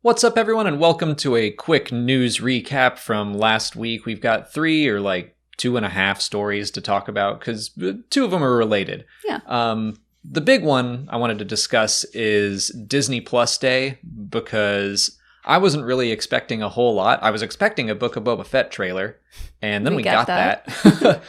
What's up, everyone, and welcome to a quick news recap from last week. We've got 3 or 2.5 stories to talk about because 2 of them are related. Yeah. The big one I wanted to discuss is Disney Plus Day because I wasn't really expecting a whole lot. I was expecting a Book of Boba Fett trailer, and then we got that.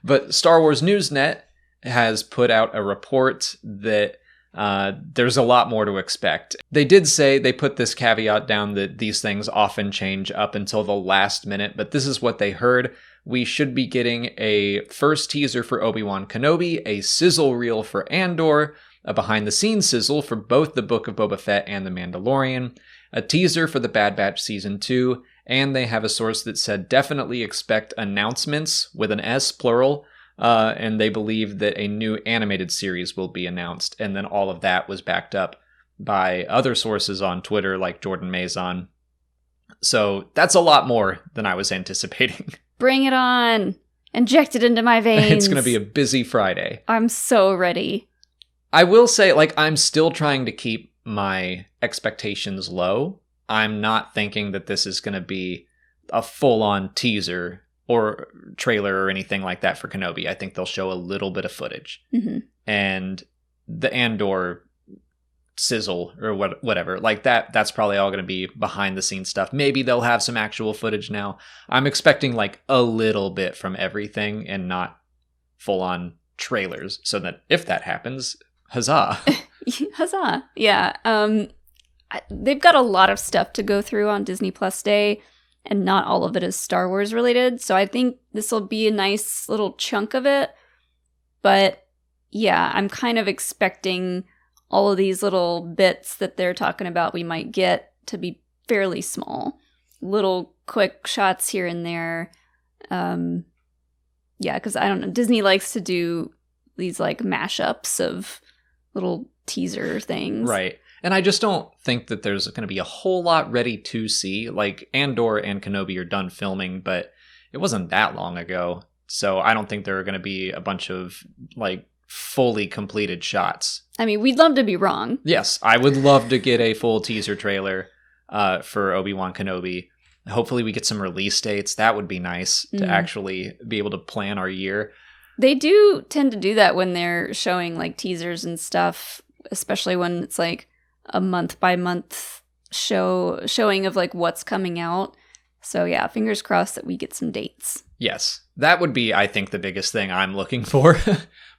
But Star Wars Newsnet has put out a report that there's a lot more to expect. They did say, they put this caveat down that these things often change up until the last minute, but this is what they heard. We should be getting a first teaser for Obi-Wan Kenobi, a sizzle reel for Andor, a behind-the-scenes sizzle for both the Book of Boba Fett and The Mandalorian, a teaser for The Bad Batch Season 2, and they have a source that said definitely expect announcements, with an S, plural, and they believe that a new animated series will be announced. And then all of that was backed up by other sources on Twitter like Jordan Mazon. So that's a lot more than I was anticipating. Bring it on. Inject it into my veins. It's going to be a busy Friday. I'm so ready. I will say, I'm still trying to keep my expectations low. I'm not thinking that this is going to be a full-on teaser or trailer or anything like that for Kenobi. I think they'll show a little bit of footage. Mm-hmm. And the Andor sizzle or whatever, that's probably all going to be behind the scenes stuff. Maybe they'll have some actual footage now. I'm expecting a little bit from everything and not full on trailers, so that if that happens, huzzah. Huzzah. Yeah. They've got a lot of stuff to go through on Disney Plus Day, and not all of it is Star Wars related. So I think this will be a nice little chunk of it. But yeah, I'm kind of expecting all of these little bits that they're talking about we might get to be fairly small. Little quick shots here and there. Yeah, because I don't know. Disney likes to do these mashups of little teaser things. Right. And I just don't think that there's going to be a whole lot ready to see. Andor and Kenobi are done filming, but it wasn't that long ago. So I don't think there are going to be a bunch of, fully completed shots. I mean, we'd love to be wrong. Yes, I would love to get a full teaser trailer for Obi-Wan Kenobi. Hopefully we get some release dates. That would be nice to actually be able to plan our year. They do tend to do that when they're showing, teasers and stuff, especially when it's, a month-by-month showing of, what's coming out. So, yeah, fingers crossed that we get some dates. Yes. That would be, I think, the biggest thing I'm looking for.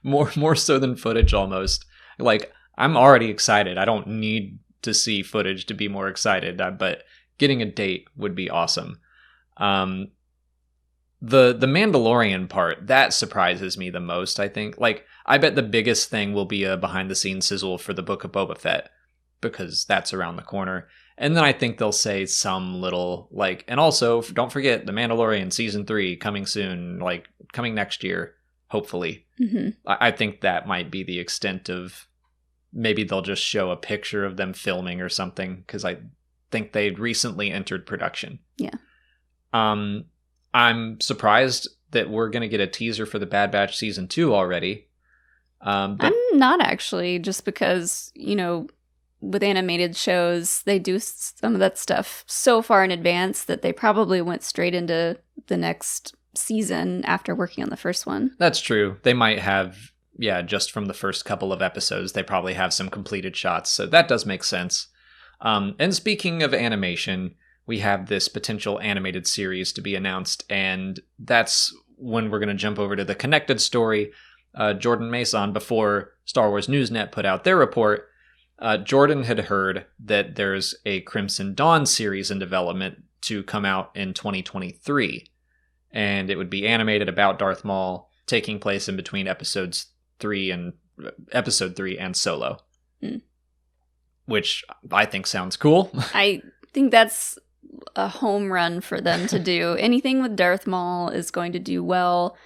more so than footage, almost. I'm already excited. I don't need to see footage to be more excited, but getting a date would be awesome. The Mandalorian part, that surprises me the most, I think. I bet the biggest thing will be a behind-the-scenes sizzle for the Book of Boba Fett, because that's around the corner. And then I think they'll say some little, and also, don't forget, The Mandalorian Season 3 coming soon, coming next year, hopefully. Mm-hmm. I think that might be the extent of, maybe they'll just show a picture of them filming or something, because I think they'd recently entered production. Yeah. I'm surprised that we're going to get a teaser for The Bad Batch Season 2 already. But I'm not actually, just because, with animated shows, they do some of that stuff so far in advance that they probably went straight into the next season after working on the first one. That's true. They might have, just from the first couple of episodes, they probably have some completed shots. So that does make sense. And speaking of animation, we have this potential animated series to be announced. And that's when we're going to jump over to the connected story. Jordan Mason, before Star Wars Newsnet put out their report, Jordan had heard that there's a Crimson Dawn series in development to come out in 2023. And it would be animated about Darth Maul, taking place in between episode 3 and Solo. Which I think sounds cool. I think that's a home run for them to do. Anything with Darth Maul is going to do well.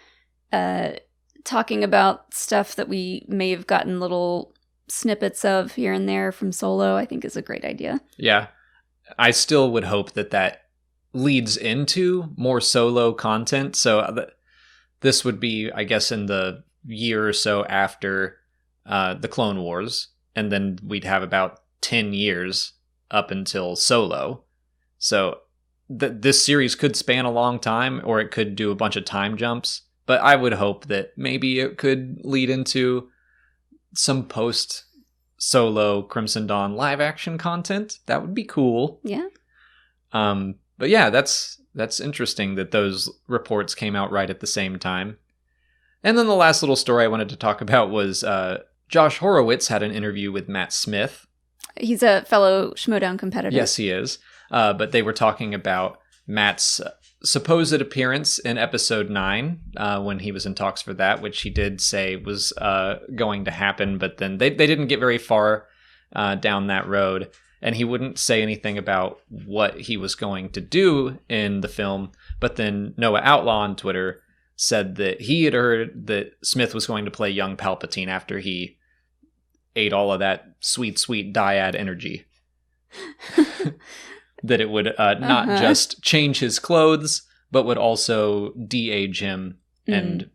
Talking about stuff that we may have gotten little snippets of here and there from Solo, I think is a great idea. Yeah. I still would hope that leads into more Solo content. So this would be, I guess, in the year or so after the Clone Wars. And then we'd have about 10 years up until Solo. So this series could span a long time, or it could do a bunch of time jumps. But I would hope that maybe it could lead into some post-Solo Crimson Dawn live-action content. That would be cool. Yeah. But yeah, that's interesting that those reports came out right at the same time. And then the last little story I wanted to talk about was Josh Horowitz had an interview with Matt Smith. He's a fellow Schmoedown competitor. Yes, he is. But they were talking about Matt's supposed appearance in episode 9 when he was in talks for that, which he did say was going to happen, but then they didn't get very far down that road, and he wouldn't say anything about what he was going to do in the film. But then Noah Outlaw on Twitter said that he had heard that Smith was going to play young Palpatine after he ate all of that sweet, sweet dyad energy. That it would not just change his clothes, but would also de-age him and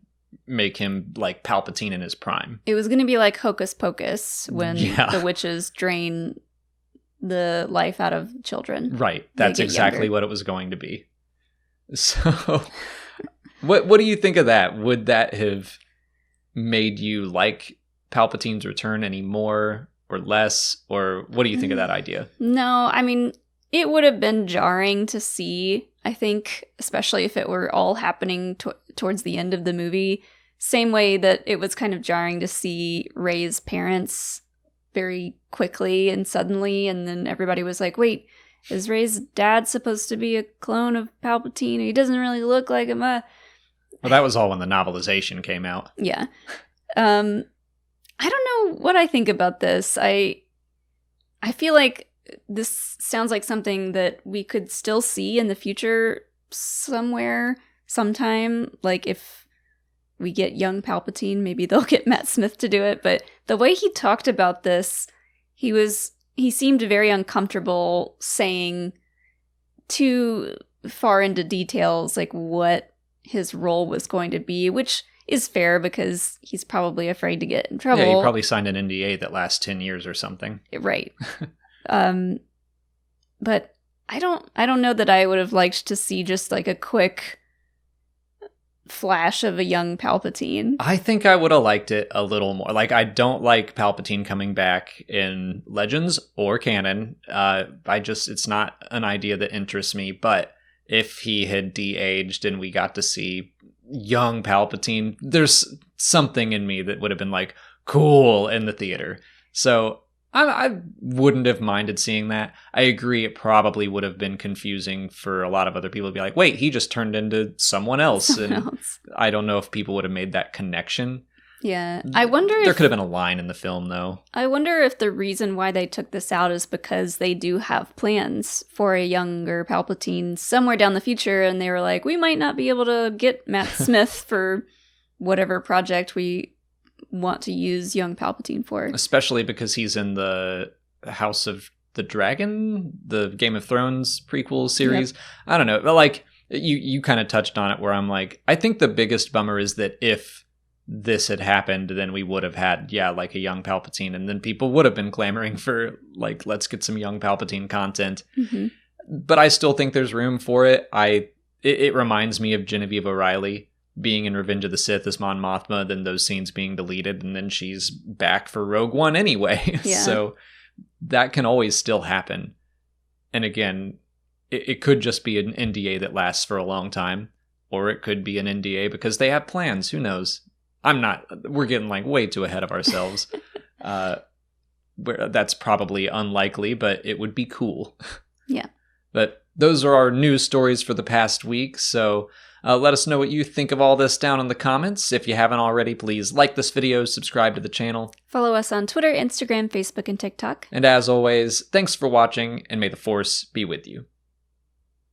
make him like Palpatine in his prime. It was going to be like Hocus Pocus when the witches drain the life out of children. Right. That's exactly what it was going to be. So what do you think of that? Would that have made you like Palpatine's return any more or less? Or what do you think of that idea? No, I mean, it would have been jarring to see, I think, especially if it were all happening towards the end of the movie. Same way that it was kind of jarring to see Rey's parents very quickly and suddenly, and then everybody was like, wait, is Rey's dad supposed to be a clone of Palpatine? He doesn't really look like him. Well, that was all when the novelization came out. Yeah. I don't know what I think about this. I feel like this sounds like something that we could still see in the future somewhere, sometime. Like if we get young Palpatine, maybe they'll get Matt Smith to do it. But the way he talked about this, he seemed very uncomfortable saying too far into details, like what his role was going to be, which is fair because he's probably afraid to get in trouble. Yeah, he probably signed an NDA that lasts 10 years or something. Right. But I don't know that I would have liked to see just like a quick flash of a young Palpatine. I think I would have liked it a little more. Like, I don't like Palpatine coming back in Legends or canon. It's not an idea that interests me, but if he had de-aged and we got to see young Palpatine, there's something in me that would have been like, cool, in the theater. So I wouldn't have minded seeing that. I agree it probably would have been confusing for a lot of other people to be like, wait, he just turned into someone else. I don't know if people would have made that connection. Yeah. I wonder if there could have been a line in the film, though. I wonder if the reason why they took this out is because they do have plans for a younger Palpatine somewhere down the future, and they were like, we might not be able to get Matt Smith for whatever project we want to use young Palpatine for. Especially because he's in the House of the Dragon, the Game of Thrones prequel series. Yep. I don't know. But like, you kind of touched on it where I'm like, I think the biggest bummer is that if this had happened, then we would have had, like a young Palpatine, and then people would have been clamoring for, like, let's get some young Palpatine content. Mm-hmm. But I still think there's room for it. It reminds me of Genevieve O'Reilly being in Revenge of the Sith as Mon Mothma, then those scenes being deleted, and then she's back for Rogue One anyway. Yeah. So that can always still happen. And again, it could just be an NDA that lasts for a long time, or it could be an NDA because they have plans. Who knows? We're getting like way too ahead of ourselves. That's probably unlikely, but it would be cool. Yeah. But those are our news stories for the past week. So let us know what you think of all this down in the comments. If you haven't already, please like this video, subscribe to the channel. Follow us on Twitter, Instagram, Facebook, and TikTok. And as always, thanks for watching, and may the Force be with you.